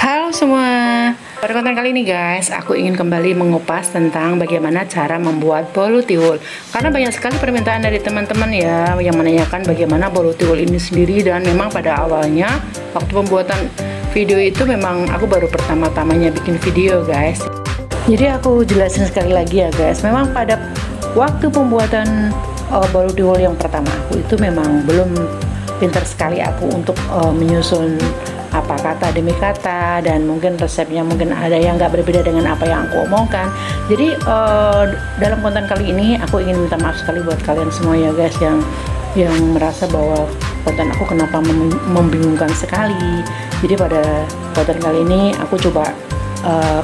Halo semua, pada konten kali ini guys, aku ingin kembali mengupas tentang bagaimana cara membuat bolu tiwul. Karena banyak sekali permintaan dari teman-teman ya yang menanyakan bagaimana bolu tiwul ini sendiri. Dan memang pada awalnya waktu pembuatan video itu memang aku baru pertama-tamanya bikin video guys. Jadi aku jelasin sekali lagi ya guys, memang pada waktu pembuatan bolu tiwul yang pertama aku itu memang belum pintar sekali aku untuk menyusun apa kata demi kata, dan mungkin resepnya mungkin ada yang nggak berbeda dengan apa yang aku omongkan. Jadi dalam konten kali ini aku ingin minta maaf sekali buat kalian semua ya guys, yang merasa bahwa konten aku kenapa membingungkan sekali. Jadi pada konten kali ini aku coba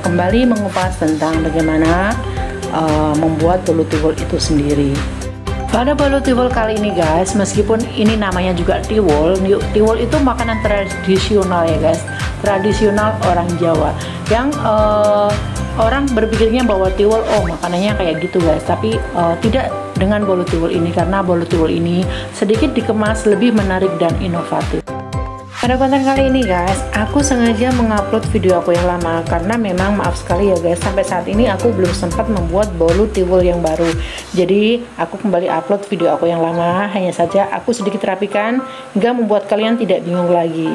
kembali mengupas tentang bagaimana membuat bolu tiwul itu sendiri. Pada bolu tiwul kali ini guys, meskipun ini namanya juga tiwul itu makanan tradisional ya guys, tradisional orang Jawa. Yang orang berpikirnya bahwa tiwul, makanannya kayak gitu guys, tapi tidak dengan bolu tiwul ini, karena bolu tiwul ini sedikit dikemas lebih menarik dan inovatif. Pada konten kali ini guys, aku sengaja mengupload video aku yang lama karena memang maaf sekali ya guys, sampai saat ini aku belum sempat membuat bolu tiwul yang baru. Jadi aku kembali upload video aku yang lama, hanya saja aku sedikit rapikan hingga membuat kalian tidak bingung lagi.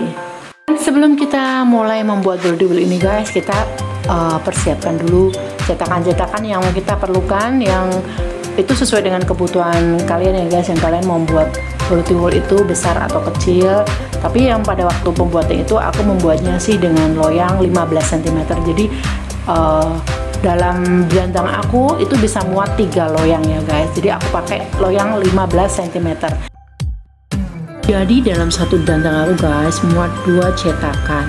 Sebelum kita mulai membuat bolu tiwul ini guys, kita persiapkan dulu cetakan-cetakan yang kita perlukan, yang itu sesuai dengan kebutuhan kalian ya guys, yang kalian membuat bolu tiwul itu besar atau kecil. Tapi yang pada waktu pembuatan itu aku membuatnya sih dengan loyang 15 cm. Jadi dalam belantang aku itu bisa muat 3 loyang ya guys. Jadi aku pakai loyang 15 cm. Jadi dalam satu belantang aku guys muat 2 cetakan.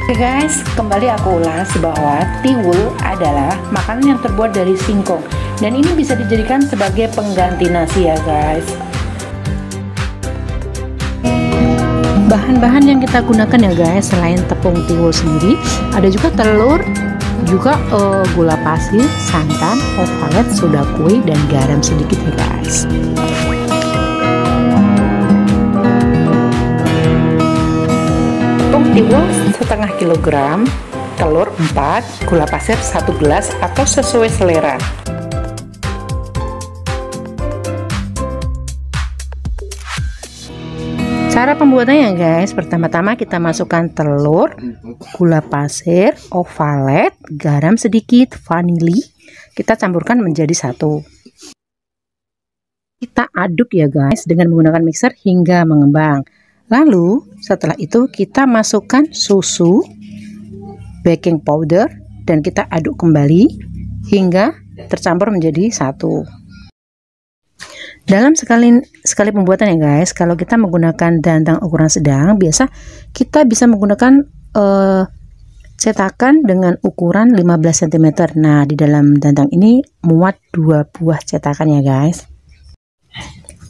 Oke guys, kembali aku ulas bahwa tiwul adalah makanan yang terbuat dari singkong, dan ini bisa dijadikan sebagai pengganti nasi ya guys. Bahan-bahan yang kita gunakan ya guys, selain tepung tiwul sendiri, ada juga telur, juga gula pasir, santan, ovalet, soda kue, dan garam sedikit ya guys. Tiwul setengah kilogram, telur 4, gula pasir 1 gelas atau sesuai selera. Cara pembuatannya guys, pertama-tama kita masukkan telur, gula pasir, ovalet, garam sedikit, vanili, kita campurkan menjadi satu. Kita aduk ya guys dengan menggunakan mixer hingga mengembang. Lalu setelah itu kita masukkan susu, baking powder, dan kita aduk kembali hingga tercampur menjadi satu. Dalam sekali pembuatan ya guys, kalau kita menggunakan dandang ukuran sedang, biasa kita bisa menggunakan cetakan dengan ukuran 15 cm. Nah, di dalam dandang ini muat 2 buah cetakan ya guys.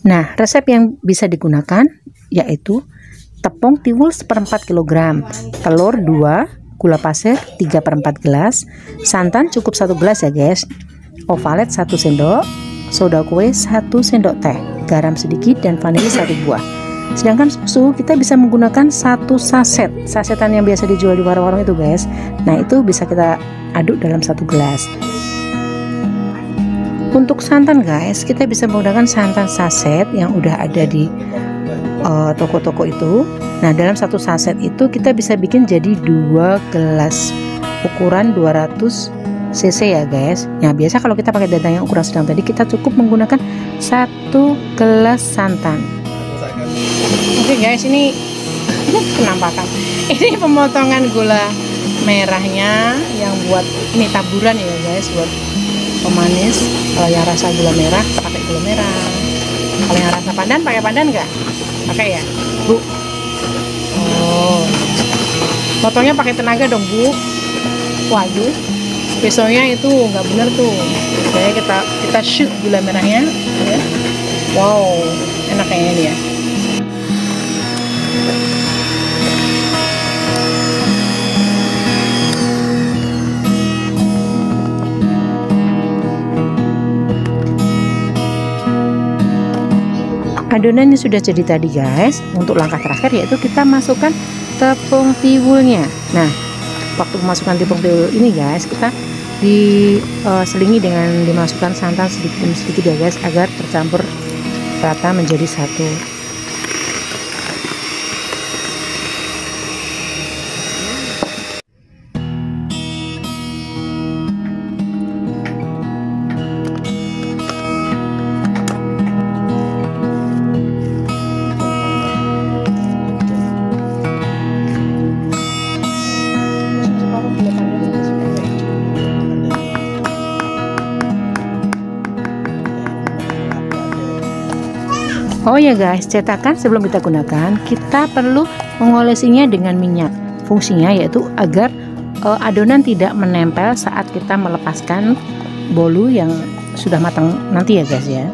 Nah, resep yang bisa digunakan yaitu tepung tiwul 1/4 kg, telur 2, gula pasir 3/4 gelas, santan cukup 1 gelas ya guys, ovalet 1 sendok, soda kue 1 sendok teh, garam sedikit, dan vanili 1 buah. Sedangkan susu kita bisa menggunakan 1 sasetan yang biasa dijual di warung-warung itu guys. Nah, itu bisa kita aduk dalam 1 gelas. Untuk santan guys, kita bisa menggunakan santan saset yang udah ada di toko-toko itu. Nah, dalam 1 saset itu kita bisa bikin jadi 2 gelas ukuran 200 cc ya guys. Nah, biasa kalau kita pakai dandang yang ukuran sedang tadi, kita cukup menggunakan 1 gelas santan. Oke guys, ini penampakan. Ini pemotongan gula merahnya yang buat ini taburan ya guys, buat pemanis. Kalau yang rasa gula merah pakai gula merah, kalau yang rasa pandan pakai pandan nggak? Pakai ya Bu? Potongnya pakai tenaga dong Bu. Waduh, pisaunya itu nggak bener tuh. Kayak kita shoot gula merahnya ya. Wow, enak kayaknya ini ya. Adonannya sudah jadi tadi guys. Untuk langkah terakhir yaitu kita masukkan tepung tiwulnya. Nah, waktu memasukkan tepung tiwul ini guys, kita diselingi dengan dimasukkan santan sedikit demi sedikit ya guys, agar tercampur rata menjadi satu. Oh ya guys, cetakan sebelum kita gunakan, kita perlu mengolesinya dengan minyak. Fungsinya yaitu agar adonan tidak menempel saat kita melepaskan bolu yang sudah matang nanti ya guys ya.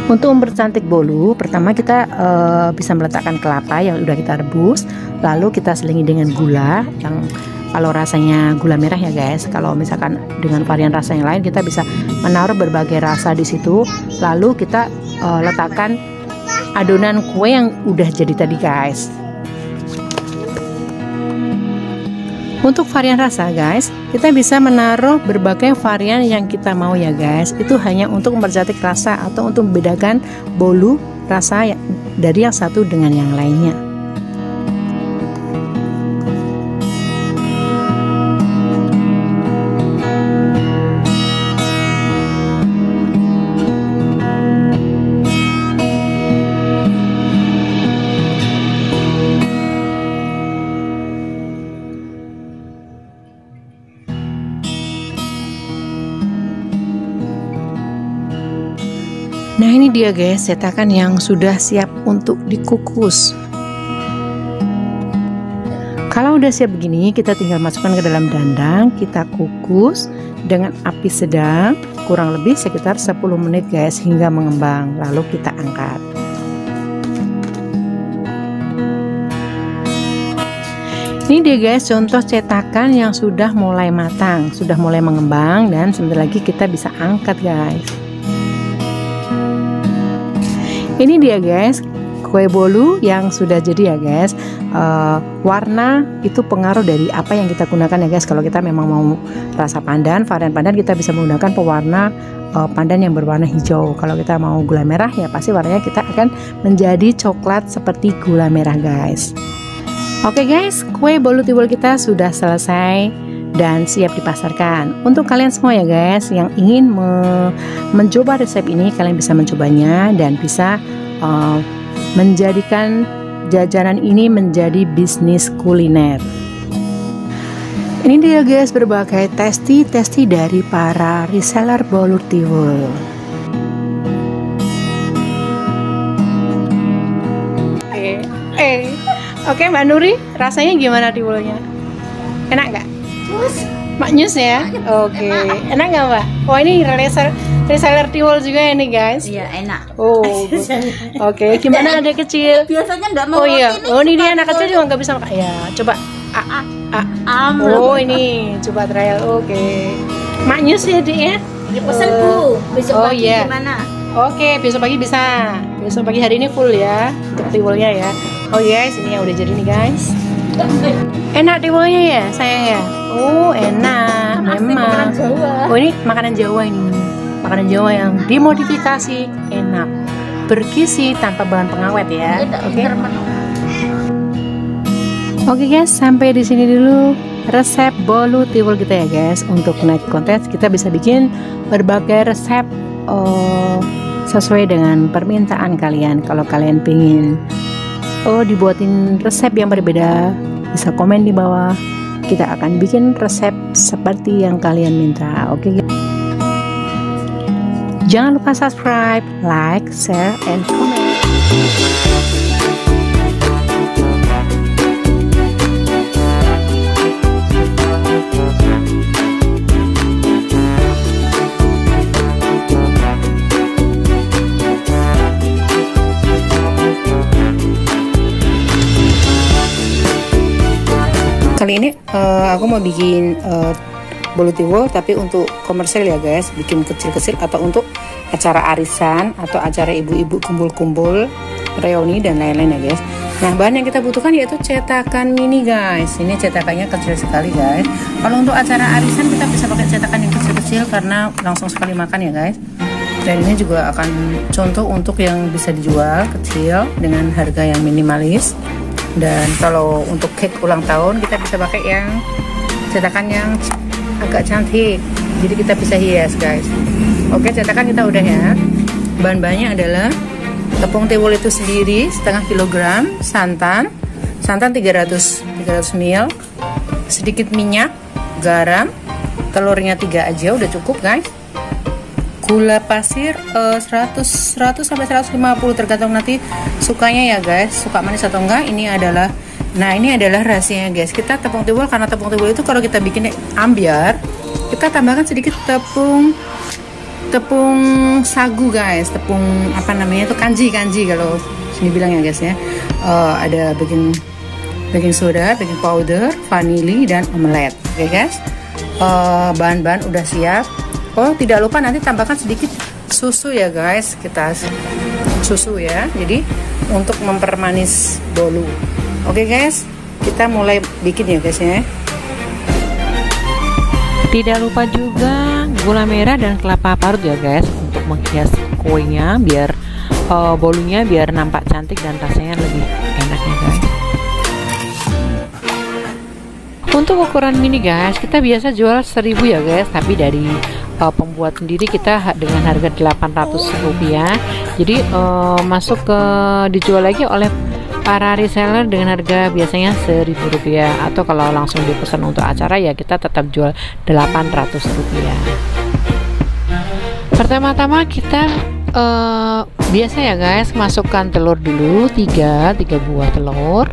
Untuk mempercantik bolu, pertama kita bisa meletakkan kelapa yang sudah kita rebus, lalu kita selingi dengan gula yang kalau rasanya gula merah ya guys. Kalau misalkan dengan varian rasa yang lain, kita bisa menaruh berbagai rasa di situ. Lalu kita letakkan adonan kue yang udah jadi tadi guys. Untuk varian rasa guys, kita bisa menaruh berbagai varian yang kita mau ya guys. Itu hanya untuk mempercantik rasa atau untuk membedakan bolu rasa dari yang satu dengan yang lainnya. Nah ini dia guys, cetakan yang sudah siap untuk dikukus. Kalau udah siap begini, kita tinggal masukkan ke dalam dandang, kita kukus dengan api sedang kurang lebih sekitar 10 menit guys, hingga mengembang. Lalu kita angkat. Ini dia guys, contoh cetakan yang sudah mulai matang, sudah mulai mengembang, dan sebentar lagi kita bisa angkat guys. Ini dia guys, kue bolu yang sudah jadi ya guys. Warna itu pengaruh dari apa yang kita gunakan ya guys. Kalau kita memang mau rasa pandan, varian pandan, kita bisa menggunakan pewarna pandan yang berwarna hijau. Kalau kita mau gula merah ya pasti warnanya kita akan menjadi coklat seperti gula merah guys. Oke guys, kue bolu tiwul kita sudah selesai dan siap dipasarkan. Untuk kalian semua ya guys yang ingin mencoba resep ini, kalian bisa mencobanya dan bisa menjadikan jajanan ini menjadi bisnis kuliner. Ini dia guys, berbagai testi dari para reseller bolu tiwul. Oke Mbak Nuri, rasanya gimana tiwulnya? Enak nggak? Maknyus ya? Oke. Enak nggak Mbak? Oh ini reseller tiwul juga ini guys? Iya enak. Oh. Oke. Gimana adik kecil? Biasanya nggak mau. Oh iya. Oh ini dia anak kecil juga nggak bisa makan. Ya coba. Oh ini coba trial. Oke. Maknyus ya dik ya? Ya pesen Bu. Besok pagi gimana? Oke, besok pagi bisa. Besok pagi hari ini full ya untuk tiwulnya ya. Oh guys, ini yang udah jadi nih guys. Enak tiwulnya ya sayang ya. Oh enak memang. Oh ini makanan Jawa ini. Makanan Jawa yang dimodifikasi, enak, bergizi tanpa bahan pengawet ya. Oke guys, sampai di sini dulu resep bolu tiwul kita ya guys. Untuk next konten kita bisa bikin berbagai resep sesuai dengan permintaan kalian. Kalau kalian pingin dibuatin resep yang berbeda, bisa komen di bawah. Kita akan bikin resep seperti yang kalian minta. Oke guys. Jangan lupa subscribe, like, share, and comment. Kali ini aku mau bikin bolu tiwul, tapi untuk komersil ya guys, bikin kecil-kecil atau untuk acara arisan atau acara ibu-ibu kumpul-kumpul, reuni dan lain-lain ya guys. Nah, bahan yang kita butuhkan yaitu cetakan mini guys. Ini cetakannya kecil sekali guys. Kalau untuk acara arisan kita bisa pakai cetakan yang kecil-kecil karena langsung sekali makan ya guys. Dan ini juga akan contoh untuk yang bisa dijual kecil dengan harga yang minimalis. Dan kalau untuk cake ulang tahun kita bisa pakai yang cetakan yang agak cantik, jadi kita bisa hias guys. Oke, cetakan kita udah ya. Bahan-bahannya adalah tepung tiwul itu sendiri setengah kilogram, santan 300 ml, sedikit minyak, garam, telurnya 3 aja udah cukup guys. Gula pasir 100 sampai 150 tergantung nanti sukanya ya guys, suka manis atau enggak. Ini adalah rahasianya guys. Kita tepung tiwul, karena tepung tiwul itu kalau kita bikin ambiar, kita tambahkan sedikit tepung sagu guys, tepung apa namanya itu, kanji kalau sini bilang ya guys ya. Ada baking soda, baking powder, vanili, dan omelet. Oke guys, bahan-bahan udah siap. Oh, tidak lupa nanti tambahkan sedikit susu ya guys. Kita susu ya, jadi untuk mempermanis bolu. Oke guys, kita mulai bikin ya guys ya. Tidak lupa juga gula merah dan kelapa parut ya guys, untuk menghias kuenya biar bolunya biar nampak cantik dan rasanya lebih enak ya guys. Untuk ukuran mini guys, kita biasa jual 1000 ya guys, tapi dari pembuat sendiri kita dengan harga 800 rupiah. Jadi masuk ke dijual lagi oleh para reseller dengan harga biasanya 1000 rupiah, atau kalau langsung dipesan untuk acara ya kita tetap jual 800 rupiah. Pertama-tama kita biasa ya guys, masukkan telur dulu 3 buah telur,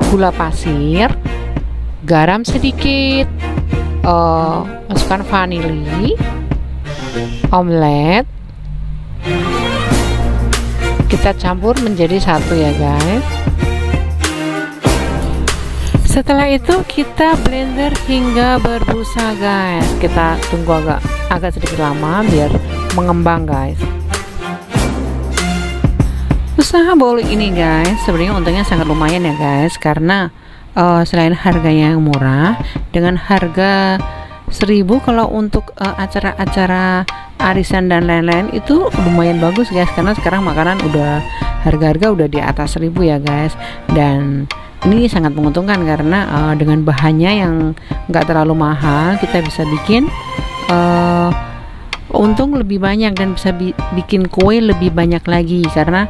gula pasir, garam sedikit, masukkan vanili, omelet, kita campur menjadi satu ya guys. Setelah itu kita blender hingga berbusa guys. Kita tunggu agak sedikit lama biar mengembang guys. Usaha bolu ini guys sebenarnya untungnya sangat lumayan ya guys, karena selain harganya yang murah, dengan harga 1000 kalau untuk acara-acara arisan dan lain-lain itu lumayan bagus guys, karena sekarang makanan udah harga-harga udah di atas 1000 ya guys. Dan ini sangat menguntungkan karena dengan bahannya yang nggak terlalu mahal kita bisa bikin untung lebih banyak dan bisa bikin kue lebih banyak lagi, karena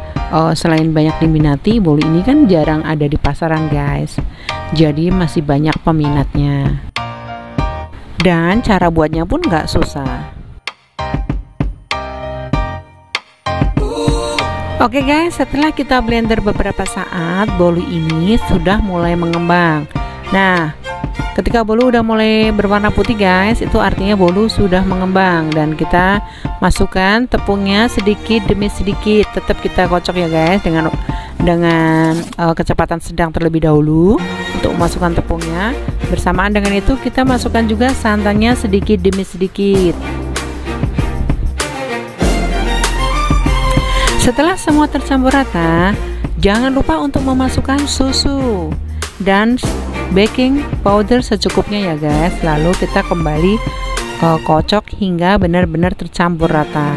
selain banyak diminati, bolu ini kan jarang ada di pasaran guys, jadi masih banyak peminatnya. Dan cara buatnya pun nggak susah. Oke guys, setelah kita blender beberapa saat, bolu ini sudah mulai mengembang. Nah, ketika bolu udah mulai berwarna putih guys, itu artinya bolu sudah mengembang, dan kita masukkan tepungnya sedikit demi sedikit. Tetap kita kocok ya guys dengan kecepatan sedang terlebih dahulu untuk memasukkan tepungnya. Bersamaan dengan itu kita masukkan juga santannya sedikit demi sedikit. Setelah semua tercampur rata, jangan lupa untuk memasukkan susu dan baking powder secukupnya ya guys. Lalu kita kembali kocok hingga benar-benar tercampur rata.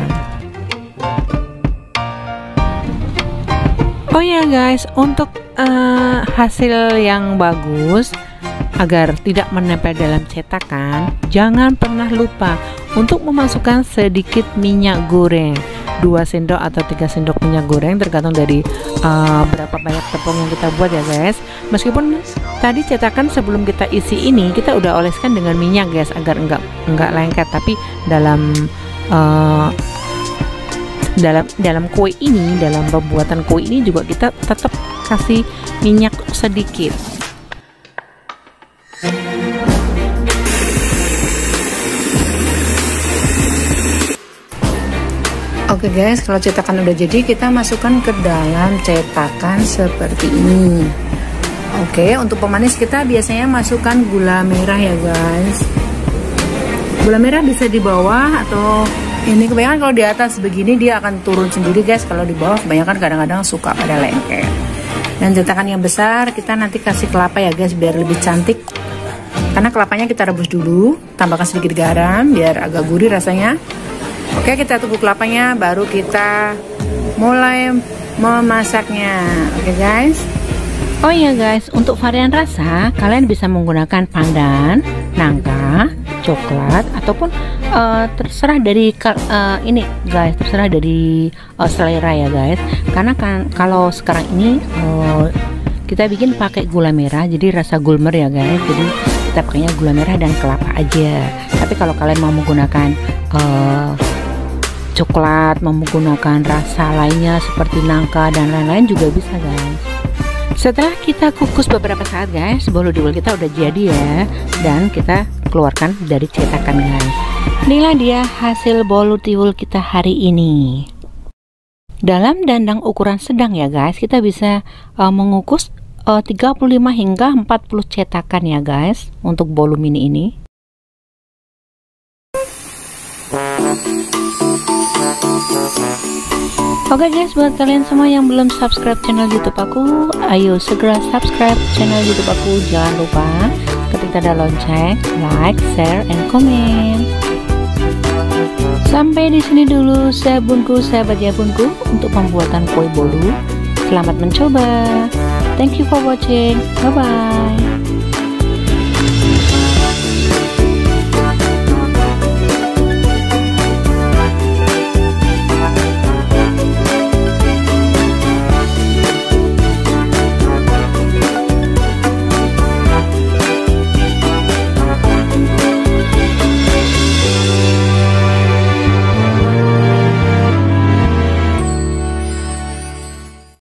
Oh ya guys, untuk hasil yang bagus agar tidak menempel dalam cetakan, jangan pernah lupa untuk memasukkan sedikit minyak goreng, 2 sendok atau 3 sendok minyak goreng tergantung dari berapa banyak tepung yang kita buat ya guys. Meskipun tadi cetakan sebelum kita isi ini kita udah oleskan dengan minyak guys agar enggak lengket, tapi dalam kue ini, dalam pembuatan kue ini juga kita tetap kasih minyak sedikit. Oke guys, kalau cetakan udah jadi, kita masukkan ke dalam cetakan seperti ini. Oke, untuk pemanis kita biasanya masukkan gula merah ya guys. Gula merah bisa di bawah atau ini, kebanyakan kalau di atas begini dia akan turun sendiri guys. Kalau di bawah kebanyakan kadang-kadang suka pada lengket. Dan cetakan yang besar kita nanti kasih kelapa ya guys, biar lebih cantik. Karena kelapanya kita rebus dulu, tambahkan sedikit garam biar agak gurih rasanya. Oke, kita tunggu kelapanya, baru kita mulai memasaknya. Oke guys. Oh iya guys, untuk varian rasa kalian bisa menggunakan pandan, nangka, coklat, ataupun terserah dari ini guys, terserah dari selera ya guys. Karena kan kalau sekarang ini kita bikin pakai gula merah, jadi rasa gulmer ya guys. Jadi kita pakainya gula merah dan kelapa aja. Tapi kalau kalian mau menggunakan coklat, mau menggunakan rasa lainnya seperti nangka dan lain-lain juga bisa guys. Setelah kita kukus beberapa saat guys, bolu tiwul kita udah jadi ya, dan kita keluarkan dari cetakan guys. Inilah dia hasil bolu tiwul kita hari ini. Dalam dandang ukuran sedang ya guys, kita bisa mengukus 35 hingga 40 cetakan ya guys untuk bolu mini ini. Oke guys, buat kalian semua yang belum subscribe channel YouTube aku, ayo segera subscribe channel YouTube aku. Jangan lupa ketik tanda lonceng, like, share, and comment. Sampai di sini dulu sahabat Jabunku untuk pembuatan kue bolu. Selamat mencoba. Thank you for watching. Bye bye.